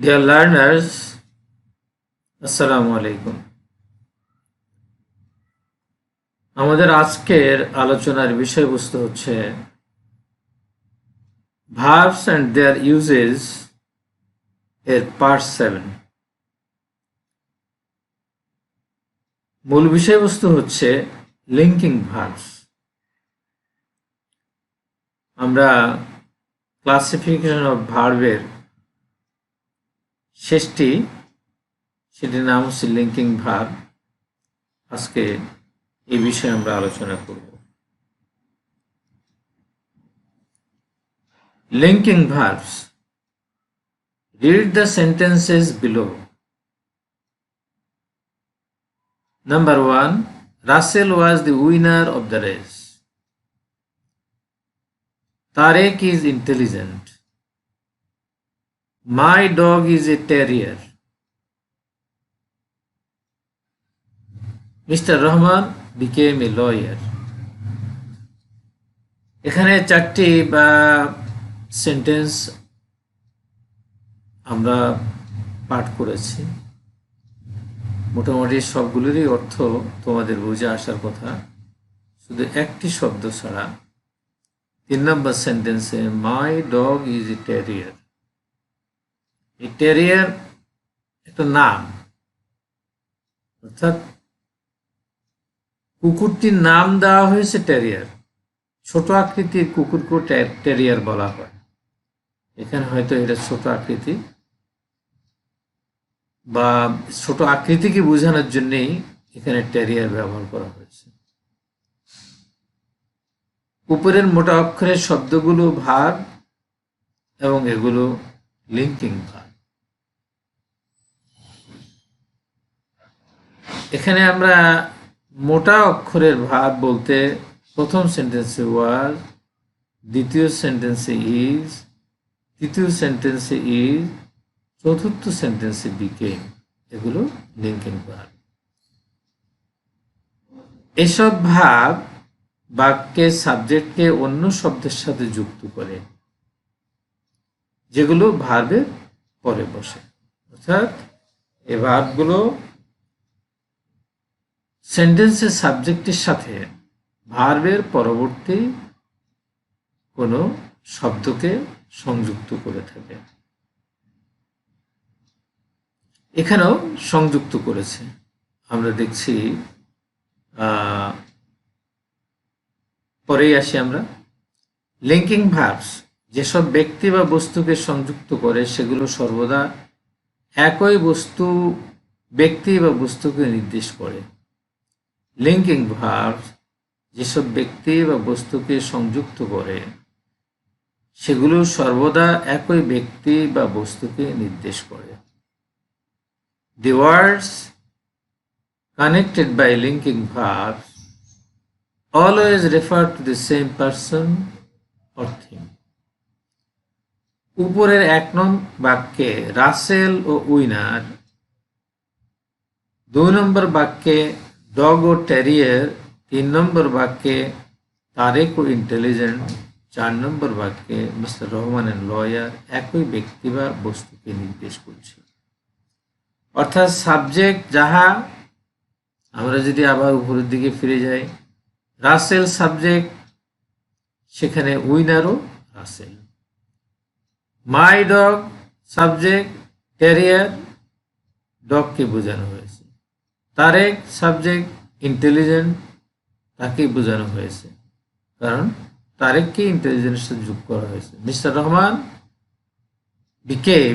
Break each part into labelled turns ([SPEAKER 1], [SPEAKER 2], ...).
[SPEAKER 1] Dear learners, আসসালামু আলাইকুম। আমাদের আজকের আলোচনার বিষয়বস্তু হচ্ছে verbs and their uses এর পার্ট 7। মূল বিষয়বস্তু হচ্ছে লিঙ্কিং ভার্বস। আমরা ক্লাসিফিকেশন অফ ভার্বের শেষটি, সেটির নাম হচ্ছে লিঙ্কিং ভার্ব। আজকে এই বিষয়ে আমরা আলোচনা করব। Linking verbs. Read the sentences below. Number 1. Russell was the winner of the race. Tarek is intelligent. My dog is a terrier. Mr. Rahman became a lawyer. এখানে চারটি সেন্টেন্স আমরা পাঠ করেছি। মোটামুটি সবগুলোরই অর্থ তোমাদের বুঝে আসার কথা, শুধু একটি শব্দ ছাড়া। 3 নম্বর সেন্টেন্সে মাই ডগ ইজ এ টেরিয়ার। এই টেরিয়ার একটা নাম, অর্থাৎ কুকুরটির নাম দেওয়া হয়েছে টেরিয়ার। ছোট আকৃতির কুকুরকে টেরিয়ার বলা হয়। এখানে হয়তো এটা ছোট আকৃতি বা ছোট আকৃতিকে বোঝানোর জন্যই এখানে টেরিয়ার ব্যবহার করা হয়েছে। উপরের মোটা অক্ষরের শব্দগুলো ভার্ব এবং এগুলো লিঙ্কিং ভার্ব। এখানে আমরা মোটা অক্ষরের ভার্ব বলতে প্রথম সেন্টেন্সে ওয়াজ, দ্বিতীয় সেন্টেন্সে ইজ, তৃতীয় সেন্টেন্সে ইজ, চতুর্থ সেন্টেন্সে বিকেম, এগুলো লিঙ্কিং ভার্ব। এসব ভার্ব বাক্যের সাবজেক্টকে অন্য শব্দের সাথে যুক্ত করে, যেগুলো ভার্বের পরে বসে। অর্থাৎ এই ভার্বগুলো সেন্টেন্সের সাবজেক্টের সাথে ভার্বের পরবর্তী কোনো শব্দকে সংযুক্ত করে থাকে। এখানেও সংযুক্ত করেছে। আমরা দেখছি, পরেই আসি আমরা। লিঙ্কিং ভার্বস যেসব ব্যক্তি বা বস্তুকে সংযুক্ত করে সেগুলো সর্বদা একই ব্যক্তি বা বস্তুকে নির্দেশ করে। লিঙ্কিং ভার্বস যেসব ব্যক্তি বা বস্তুকে সংযুক্ত করে সেগুলো সর্বদা একই ব্যক্তি বা বস্তুকে নির্দেশ করে। The words connected by linking verbs always refer to the same person or thing. উপরের 1 নং বাক্যে রাসেল ও উইনার, 2 নম্বর বাক্যে ডগ ও টেরিয়ার, 3 নম্বর বাক্যে তারেক ও ইন্টেলিজেন্ট, 4 নম্বর বাক্যে মিস্টার রহমান এন্ড লয়ার একই ব্যক্তি বা বস্তুকে নির্দেশ করছে। অর্থাৎ সাবজেক্ট যাহা, আমরা যদি আবার উপরের দিকে ফিরে যাই, রাসেল সাবজেক্ট, সেখানে উইনারও Russell. My dog subject, terrier, ডগকে বোঝানো হয়েছে। তারেক সাবজেক্ট, ইন্টেলিজেন্ট, তাকেই বোঝানো হয়েছে, কারণ তারেককে ইন্টেলিজেন্সের সাথে যোগ করা হয়েছে। Mister Rahman became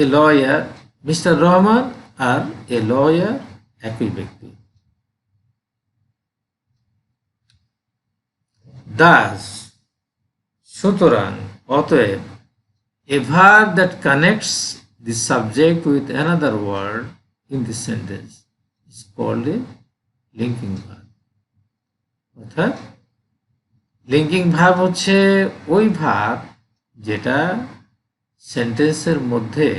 [SPEAKER 1] a lawyer, mister Rahman আর এ লয়ার একই ব্যক্তি। দাস, সুতরাং, অতএব, a verb that connects the subject with another word in the sentence is called a linking verb. অর্থাৎ লিঙ্কিং ভার্ব হচ্ছে ওই ভার্ব যেটা সেন্টেন্সের মধ্যে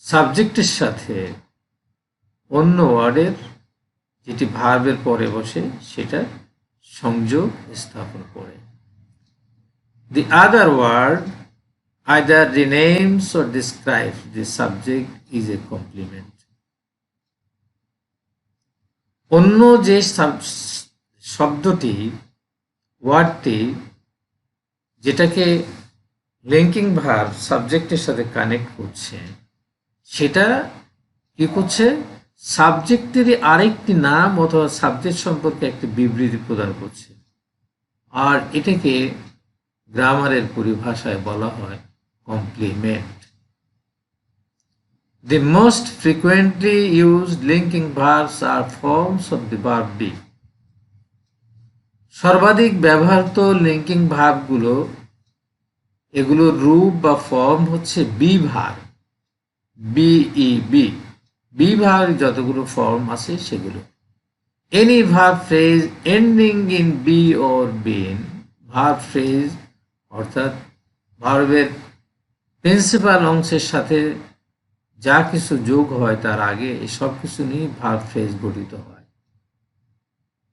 [SPEAKER 1] সাবজেক্টের সাথে অন্য ওয়ার্ডের, যেটি ভার্বের পরে বসে, সেটা সংযোগ স্থাপন করে। The other word either renames or describes the subject is a complement. অন্য যে শব্দটি ওয়ার্ডটি যেটাকে লিঙ্কিং ভার্ব সাবজেক্টের সাথে কানেক্ট করছে সেটা কি করছে সাবজেক্টেরই আরেকটি নাম অথবা সাবজেক্ট সম্পর্কে একটি বিবৃতি প্রদান করছে আর এটাকে গ্রামারের পরিভাষায় বলা হয় complement. The most frequently used linking verbs are forms of the verb be. সর্বাধিক ব্যবহৃত লিঙ্কিং ভার্বগুলো এগুলোর রূপ বা ফর্ম হচ্ছে বি ভার্ব, বিইবি। বি ভার্ব যতগুলো ফর্ম আছে সেগুলো any verb phrase ending in be or been, verb phrase অর্থাৎ ভার্বের প্রিন্সিপাল অংশের সাথে যা কিছু যোগ হয় তার আগে এই সব কিছু নিয়ে ভার্ব ফ্রেজ গঠিত হয়।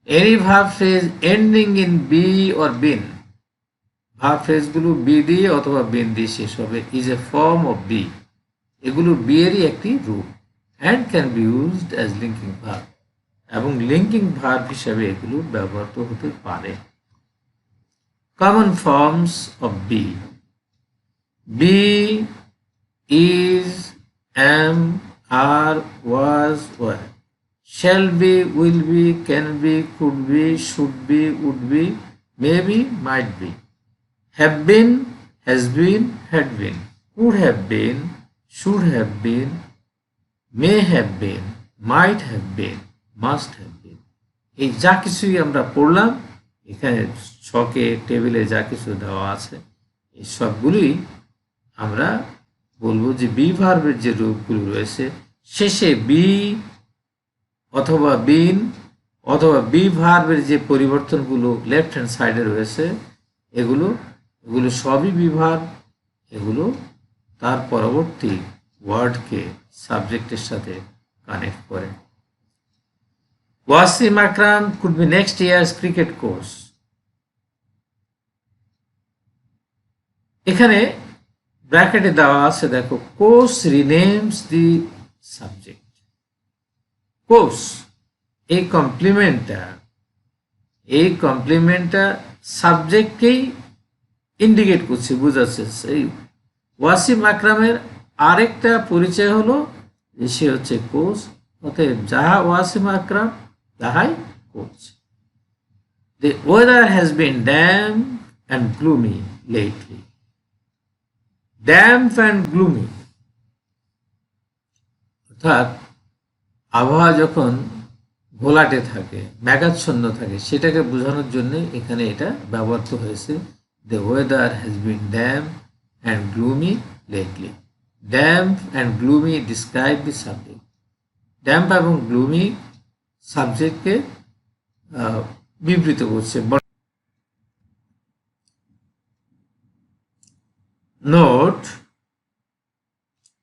[SPEAKER 1] Any verb phrase ending in be or been, verb ফ্রেজগুলো বি দিয়ে অথবা বিন দিয়ে শেষ হবে, is a form of be, এগুলো বি এরই একটি রূপ, and can be used as linking verb, এবং লিঙ্কিং ভার্ব হিসাবে এগুলো ব্যবহৃত হতে পারে। Common forms of be: be, is, am, are, was, were, shall be, will be, can be, could be, should be, would be, maybe, might be, have been, has been, had been, could have been, should have been, may have been, might have been, must have been। এই যা কিছুই আমরা পড়লাম এখানে ছকে টেবিলে যা কিছু দেওয়া আছে এই সবগুলি আমরা বলবো যে বি ভার্বের যে রূপগুলো রয়েছে শেষে বি অথবা বিন অথবা বি ভার্বের যে পরিবর্তনগুলো লেফট হ্যান্ড সাইডে রয়েছে এগুলো সবই বি ভার্ব, এগুলো তার পরবর্তী ওয়ার্ডকে সাবজেক্টের সাথে কানেক্ট করে। Wasim Akram could be next year's cricket coach. এখানে ব্র্যাকেটে দেওয়া আছে দেখো, coach renames the subject. Coach এই কমপ্লিমেন্টটা সাবজেক্টকেই ইন্ডিকেট করছে, বোঝাচ্ছে। এই ওয়াসিম আকরামের আরেকটা পরিচয় হলো যে সে হচ্ছে কোচ, অতএব যাহা ওয়াসিম আকরাম তাহাই coach. The weather has been damp and gloomy lately. Damp and gloomy অর্থাৎ আবহাওয়া যখন ঘোলাটে থাকে, মেঘাচ্ছন্ন থাকে, সেটাকে বোঝানোর জন্য এখানে এটা ব্যবহৃত হয়েছে। The weather has been damp and gloomy lately. Damp and gloomy describe the subject. Damp এবং gloomy সাবজেক্টকে বিবৃত করছে। নোট: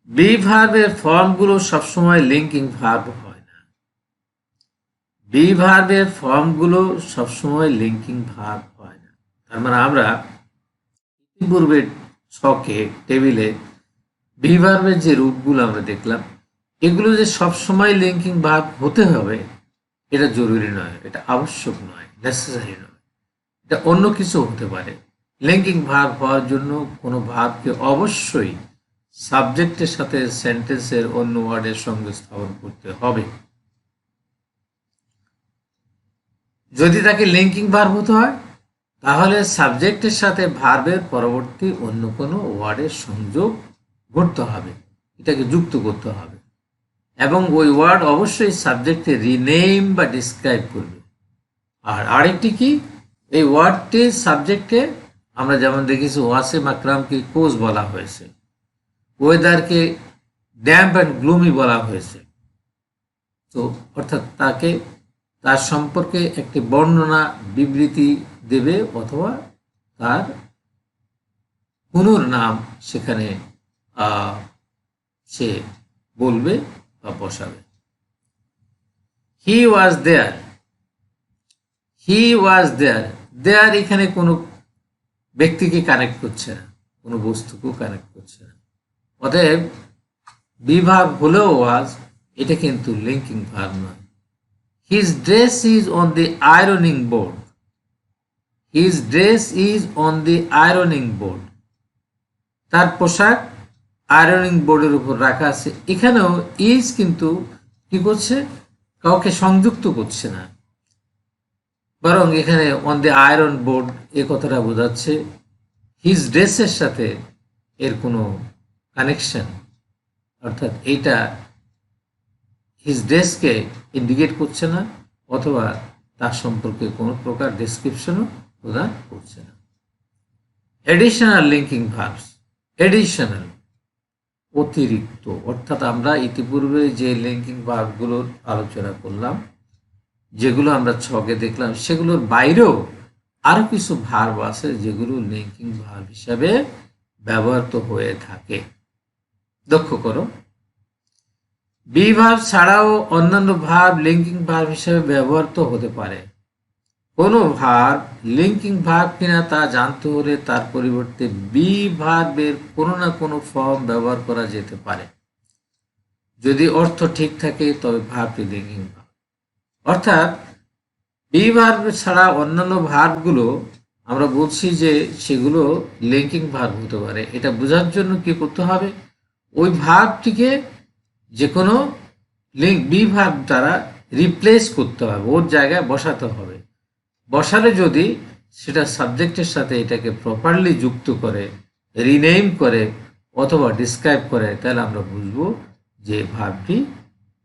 [SPEAKER 1] বি ভার্বের ফর্মগুলো সবসময় লিঙ্কিং ভার্ব হয় না। বি ভার্বের ফর্মগুলো সবসময় লিঙ্কিং ভার্ব হয় না। তার মানে আমরা পূর্বের ছকে টেবিলে বি ভার্বের যে রূপগুলো আমরা দেখলাম এগুলো যে সবসময় লিঙ্কিং ভার্ব হতে হবে এটা জরুরি নয়, এটা আবশ্যক নয়, নেসেসারি নয়, এটা অন্য কিছু হতে পারে। লিঙ্কিং ভার্ব হওয়ার জন্য কোনো ভার্বকে অবশ্যই সাবজেক্টের সাথে সেন্টেন্সের অন্য ওয়ার্ডের সঙ্গে স্থাপন করতে হবে। যদি তাকে লিঙ্কিং ভার্ব হতে হয় তাহলে সাবজেক্টের সাথে ভার্বের পরবর্তী অন্য কোনো ওয়ার্ডের সংযোগ করতে হবে, এটাকে যুক্ত করতে হবে, এবং ওই ওয়ার্ড অবশ্যই সাবজেক্টে রিনেম বা ডিসক্রাইব করবে। আর আরেকটি কি, এই ওয়ার্ডটি সাবজেক্টে আমরা যেমন দেখেছি ওয়াসিম আকরামকে কোচ বলা হয়েছে, ওয়েদারকে ড্যাম্প অ্যান্ড গ্লুমি বলা হয়েছে, তো অর্থাৎ তার সম্পর্কে একটি বর্ণনা বিবৃতি দেবে অথবা তার পুনর্নাম সেখানে সে বলবে বা বসাবে। হি ওয়াজ দেয়ার, হি ওয়াজ দেয়ার, দেয়ার এখানে কোনো ব্যক্তিকে কানেক্ট করছে না, কোনো বস্তুকেও কানেক্ট করছে না। অতএব বি ভার্ব হলেও ওয়াজ, এটা কিন্তু লিঙ্কিং ভার্ব নয়। His dress is on the ironing board. His dress is on the ironing board. তার পোশাক আয়রনিং বোর্ডের উপর রাখা আছে। এখানেও ইজ কিন্তু কি করছে, কাউকে সংযুক্ত করছে না, বরং এখানে অন দি আয়রন বোর্ড এ কথাটা বোঝাচ্ছে হিজ ড্রেসের সাথে এর কোনো কানেকশন, অর্থাৎ এইটা হিজ ড্রেসকে ইন্ডিকেট করছে না, অথবা তার সম্পর্কে কোনো প্রকার ডেসক্রিপশনও প্রদান করছে না। এডিশনাল লিঙ্কিং ভার্বস, এডিশনাল অতিরিক্ত, অর্থাৎ আমরা ইতিপূর্বে যে লিঙ্কিং ভার্বগুলোর আলোচনা করলাম, যেগুলো আমরা ছকে দেখলাম, সেগুলোর বাইরেও আরো কিছু ভার্ব আছে যেগুলো লিঙ্কিং ভার্ব হিসাবে ব্যবহৃত হয়ে থাকে। লক্ষ্য করো, বি ভার্ব ছাড়াও অন্যান্য ভার্ব লিঙ্কিং ভার্ব হিসাবে ব্যবহৃত হতে পারে। কোনো ভার্ব লিঙ্কিং ভার্ব কিনা তা জানতে হলে তার পরিবর্তে বি ভার্বের কোনো না কোনো ফর্ম ব্যবহার করা যেতে পারে। যদি অর্থ ঠিক থাকে তবে ভার্বটি লিঙ্কিং ভার্ব। অর্থাৎ বি ভার্ব ছাড়া অন্যান্য ভার্বগুলো আমরা বলছি যে সেগুলো লিঙ্কিং ভার্ব হতে পারে। এটা বোঝার জন্য কি করতে হবে, ওই ভার্বটিকে যে কোনো বি ভার্ব দ্বারা রিপ্লেস করতে হবে, ওর জায়গায় বসাতে হবে। বসালে যদি সেটা সাবজেক্টের সাথে এটাকে প্রপারলি যুক্ত করে, রিনেম করে অথবা ডিসক্রাইব করে, তাহলে আমরা বুঝবো যে ভার্বটি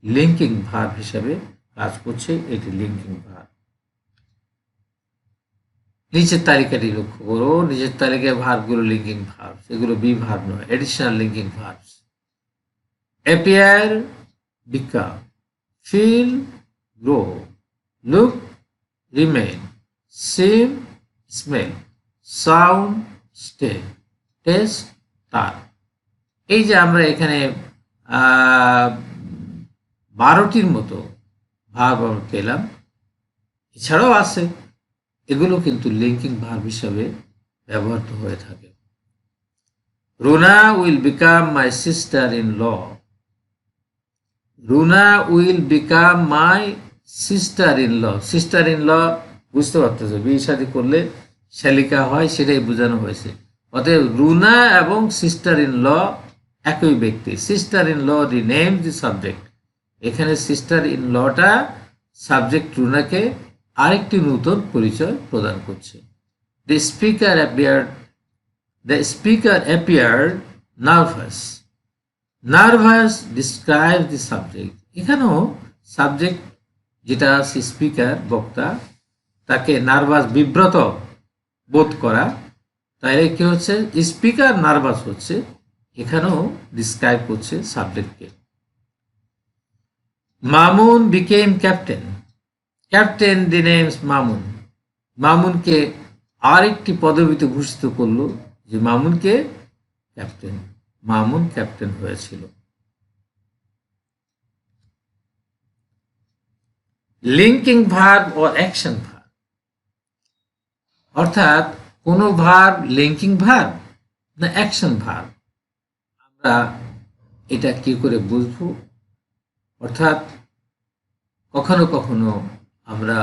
[SPEAKER 1] লিঙ্কিং ভার্ব হিসাবে কাজ করছে, এটি লিঙ্কিং ভার্ব। নিচের তালিকাটি লক্ষ্য করো, নিচের তালিকায় ভার্বগুলো লিঙ্কিং ভার্ব, এগুলো বি ভার্ব নয়, additional linking verbs. Appear, become, feel, grow, look, remain, seem, smell, sound, stay, taste, turn. এই যে আমরা এখানে 12টির মতো ভার্ব আমরা পেলাম, এছাড়াও আছে, এগুলো কিন্তু লিঙ্কিং ভার্ব হিসাবে ব্যবহৃত হয়ে থাকে। Runa will become my sister in law. Runa will become my sister in law. Sister in law বুঝতে পারতেছে, বিয়ে শাদী করলে শালিকা হয়, সেটাই বোঝানো হয়েছে। অতএব রুনা এবং সিস্টার ইন ল একই ব্যক্তি। Sister in law rename the subject. এখানে সিস্টার ইন লটা সাবজেক্ট রুনাকে আরেকটি নতুন পরিচয় প্রদান করছে। The speaker appeared nervous. Nervous describe the subject. এখানেও সাবজেক্ট যেটা আছে স্পিকার, বক্তা, তাকে নার্ভাস, বিব্রত বোধ করা, তাইলে কি হচ্ছে, স্পিকার নার্ভাস হচ্ছে, এখানেও ডিসক্রাইব করছে সাবজেক্টকে। Mamun became captain. Captain the names Mamun. মামুনকে আরেকটি পদবিতে ভূষিত করলো, যে মামুনকে ক্যাপ্টেন, মামুন ক্যাপ্টেন হয়েছিল। লিঙ্কিং ভার্ব ও অ্যাকশন ভার্ব, অর্থাৎ কোন ভার্ব লিঙ্কিং ভার্ব না অ্যাকশন ভার্ব, আমরা এটা কি করে বুঝবো? অর্থাৎ কখনো কখনো আমরা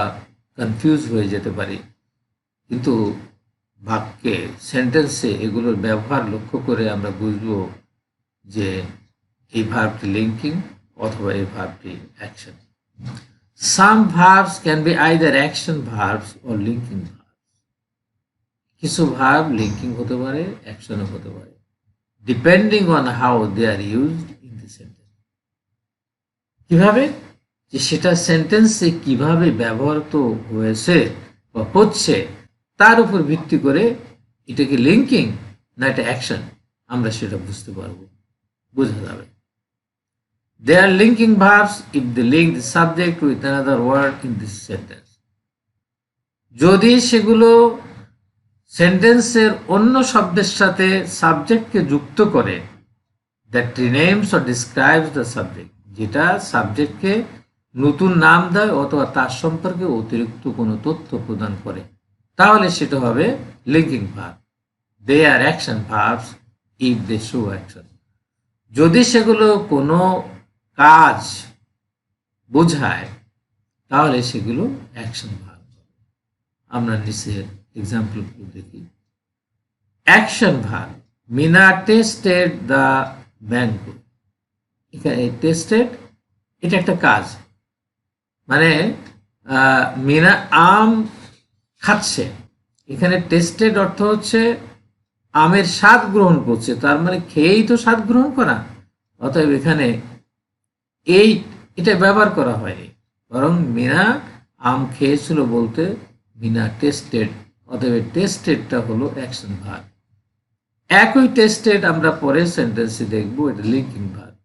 [SPEAKER 1] কনফিউজ হয়ে যেতে পারি, কিন্তু বাক্যে, সেন্টেন্সে এগুলোর ব্যবহার লক্ষ্য করে আমরা বুঝবো যে এই ভার্বটি লিঙ্কিং অথবা এই ভার্বটি action. Some verbs can be either action verbs or linking verbs. কিছু ভার্ব লিঙ্কিং হতে পারে, অ্যাকশনও হতে পারে, depending on how they are used in the sentence. কিভাবে, যে সেটা সেন্টেন্সে কিভাবে ব্যবহৃত হয়েছে বা হচ্ছে, তার উপর ভিত্তি করে এটা কি লিঙ্কিং না এটা অ্যাকশন, আমরা সেটা বুঝতে পারবো, বোঝা যাবে। They are linking verbs if they link the subject with another word in this sentence. যদি সেগুলো সেন্টেন্সের অন্য শব্দের সাথে সাবজেক্টকে যুক্ত করে, that renames or describes the subject, যেটা সাবজেক্টকে নতুন নাম দেয় অথবা তার সম্পর্কে অতিরিক্ত কোনো তথ্য প্রদান করে, তাহলে সেটা হবে linking verb. They are action verbs if they show action. যদি সেগুলো কোনো কাজ বোঝায় তাহলে সেগুলো অ্যাকশন ভার্ব। আমরা নিচের এক্সাম্পলগুলো দেখি। Action verb, Mina tasted the mango. এখানে টেস্টেড এটা একটা কাজ, মানে মিনা আম খাচ্ছে। এখানে টেস্টেড অর্থ হচ্ছে আমের স্বাদ গ্রহণ করছে, তার মানে খেয়েই তো স্বাদ গ্রহণ করা। অতএব এখানে এটা ব্যবহার করা হয়নি, বরং মিনা আম খেয়েছিল বলতে মিনা টেস্টেড। অতএব টেস্টেডটা হলো অ্যাকশন ভার্ব। একই টেস্টেড আমরা পরের সেন্টেন্সে দেখব, এটা linking verb.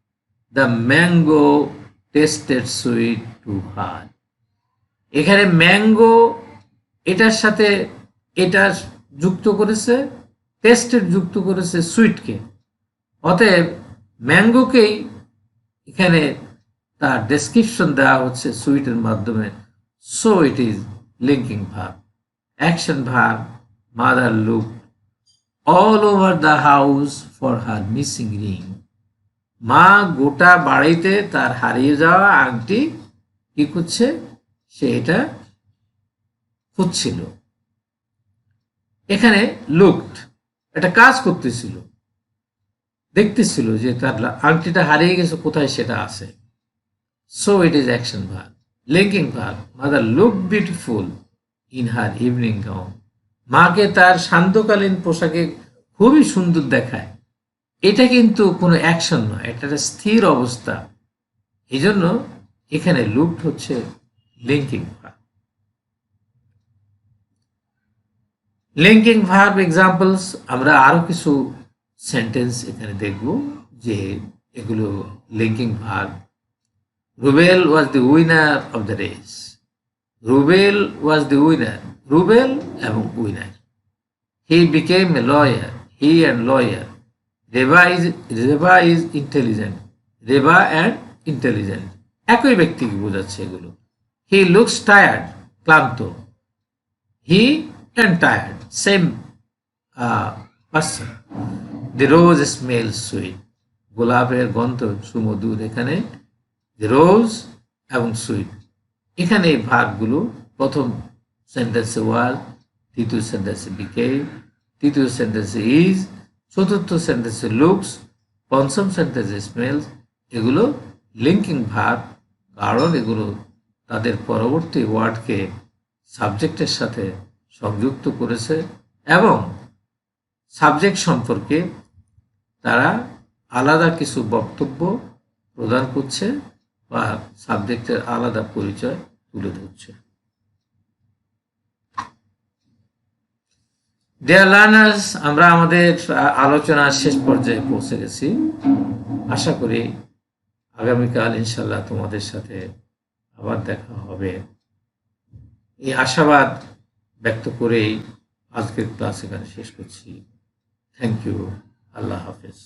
[SPEAKER 1] The mango tasted sweet to her. এখানে ম্যাঙ্গো এটার সাথে এটা যুক্ত করেছে, টেস্টেড যুক্ত করেছে সুইটকে। অতএব ম্যাঙ্গোকেই এখানে তার ডেসক্রিপশন দেওয়া হচ্ছে সুইটের মাধ্যমে। So it is linking verb. Action verb, mother look all over the house for her missing ring. মা গোটা বাড়িতে তার হারিয়ে যাওয়া আংটি কি করছে, সে এটা খুঁজছিল। এখানে লুকড একটা কাজ করতেছিল, দেখতেছিল যে তার আংটিটা হারিয়ে গেছে, কোথায় সেটা আছে। So it is action verb. Linking verb, mother look beautiful in her evening gown. মাকে তার সান্ধ্যকালীন পোশাকে খুবই সুন্দর দেখায়। এটা কিন্তু কোনো অ্যাকশন নয়, এটা একটা স্থির অবস্থা। এই জন্য এখানে লুকড হচ্ছে linking verb. Linking verb examples, আমরা আরো কিছু সেন্টেন্স এখানে দেখব যে এগুলো linking verb. Rubel was the winner of the race. Rubel was the winner, Rubel এবং winner. He became a lawyer, he and lawyer. Reba is intelligent, Reba and intelligent একই ব্যক্তিকে বোঝাচ্ছে এগুলো। হি লুকস টায়ার্ড, ক্লান্ত। He and tired same person. The rose smell sweet, গোলাপের গন্ধ সুমধুর। এখানে দি রোজ এবং সুইট, এখানে এই ভার্বগুলো প্রথম সেন্টেন্সে ওয়াজ, দ্বিতীয় সেন্টেন্সে বিকেম, তৃতীয় সেন্টেন্সে ইজ, চতুর্থ সেন্টেন্সে লুকস, পঞ্চম সেন্টেন্সে স্মেলস। এগুলো লিঙ্কিং ভার্ব, কারণ এগুলো তাদের পরবর্তী ওয়ার্ডকে সাবজেক্টের সাথে সংযুক্ত করেছে এবং সাবজেক্ট সম্পর্কে তারা আলাদা কিছু বক্তব্য প্রদান করছে বা সাবজেক্টের আলাদা পরিচয় তুলে ধরছে। ডিয়ার লার্নার্স, আমরা আমাদের আলোচনার শেষ পর্যায়ে পৌঁছে গেছি। আশা করি আগামীকাল ইনশাল্লাহ তোমাদের সাথে আবার দেখা হবে। এই আশাবাদ ব্যক্ত করেই আজকের ক্লাস এখানে শেষ করছি। Thank you. আল্লাহ হাফেজ।